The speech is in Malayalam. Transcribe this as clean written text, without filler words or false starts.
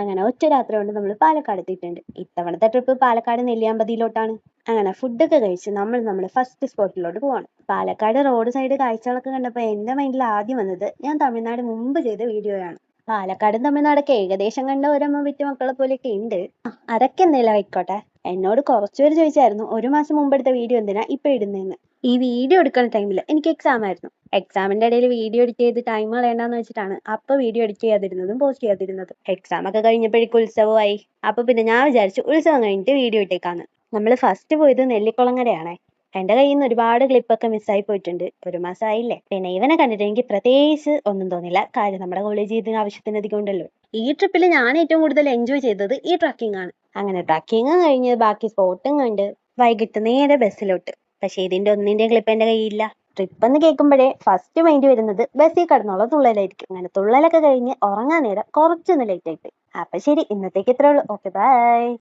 അങ്ങനെ ഒറ്റ രാത്രി കൊണ്ട് നമ്മൾ പാലക്കാട് എത്തിയിട്ടുണ്ട്. ഇത്തവണത്തെ ട്രിപ്പ് പാലക്കാട് നെല്ലിയാമ്പതിയിലോട്ടാണ്. അങ്ങനെ ഫുഡൊക്കെ കഴിച്ച് നമ്മുടെ ഫസ്റ്റ് സ്പോട്ടിലോട്ട് പോവാണ്. പാലക്കാട് റോഡ് സൈഡ് കാഴ്ചകളൊക്കെ കണ്ടപ്പോൾ എന്റെ മൈൻഡിൽ ആദ്യം വന്നത് ഞാൻ തമിഴ്നാട് മുമ്പ് ചെയ്ത വീഡിയോയാണ്. പാലക്കാടും തമിഴ്നാടൊക്കെ ഏകദേശം കണ്ട ഒരമ്മ വിറ്റ് മക്കളെ പോലെയൊക്കെ ഉണ്ട്. അതൊക്കെ എന്തെങ്കിലും ആയിക്കോട്ടെ. എന്നോട് കുറച്ചുപേര് ചോദിച്ചായിരുന്നു 1 മാസം മുമ്പ് എടുത്ത വീഡിയോ എന്തിനാ ഇപ്പൊ ഇടുന്നതെന്ന്. ഈ വീഡിയോ എടുക്കുന്ന ടൈമിൽ എനിക്ക് എക്സാം ആയിരുന്നു. എക്സാമിന്റെ ഇടയിൽ വീഡിയോ എഡിറ്റ് ചെയ്ത് ടൈം കളയണ്ടെന്ന് വെച്ചിട്ടാണ് അപ്പൊ വീഡിയോ എഡിറ്റ് ചെയ്യാതിരുന്നതും പോസ്റ്റ് ചെയ്യാതിരുന്നതും. എക്സാം ഒക്കെ കഴിഞ്ഞപ്പോഴേക്കും ഉത്സവമായി. അപ്പൊ പിന്നെ ഞാൻ വിചാരിച്ചു ഉത്സവം കഴിഞ്ഞിട്ട് വീഡിയോ ഇട്ടേക്കാന്ന്. നമ്മൾ ഫസ്റ്റ് പോയത് നെല്ലിക്കുളങ്ങരയാണേ. എന്റെ കയ്യിൽ നിന്ന് ഒരുപാട് ക്ലിപ്പൊക്കെ മിസ്സായി പോയിട്ടുണ്ട്. 1 മാസമായില്ലേ. പിന്നെ ഇവനെ കണ്ടിട്ട് എനിക്ക് പ്രത്യേകിച്ച് ഒന്നും തോന്നില്ല. കാര്യം നമ്മുടെ കോളേജ് ഇതിന് ആവശ്യത്തിനധികം ഉണ്ടല്ലോ. ഈ ട്രിപ്പിൽ ഞാൻ ഏറ്റവും കൂടുതൽ എൻജോയ് ചെയ്തത് ഈ ട്രക്കിംഗ് ആണ്. അങ്ങനെ ട്രക്കിങ് കഴിഞ്ഞ് ബാക്കി സ്പോട്ടും കണ്ട് വൈകിട്ട് നേരെ ബസ്സിലോട്ട്. പക്ഷെ ഇതിന്റെ ഒന്നിന്റെയും ക്ലിപ്പ് എന്റെ കയ്യിലില്ല. ട്രിപ്പ് എന്ന് കേൾക്കുമ്പോഴേ ഫസ്റ്റ് മൈൻഡ് വരുന്നത് ബസ്സിൽ കിടന്നുള്ള തുള്ളലായിരിക്കും. അങ്ങനെ തുള്ളലൊക്കെ കഴിഞ്ഞ് ഉറങ്ങാൻ നേരം കുറച്ചൊന്ന് ലേറ്റ് ആയിട്ട്. അപ്പൊ ശരി, ഇന്നത്തേക്ക് ഇത്രേ ഉള്ളൂ. Okay, by.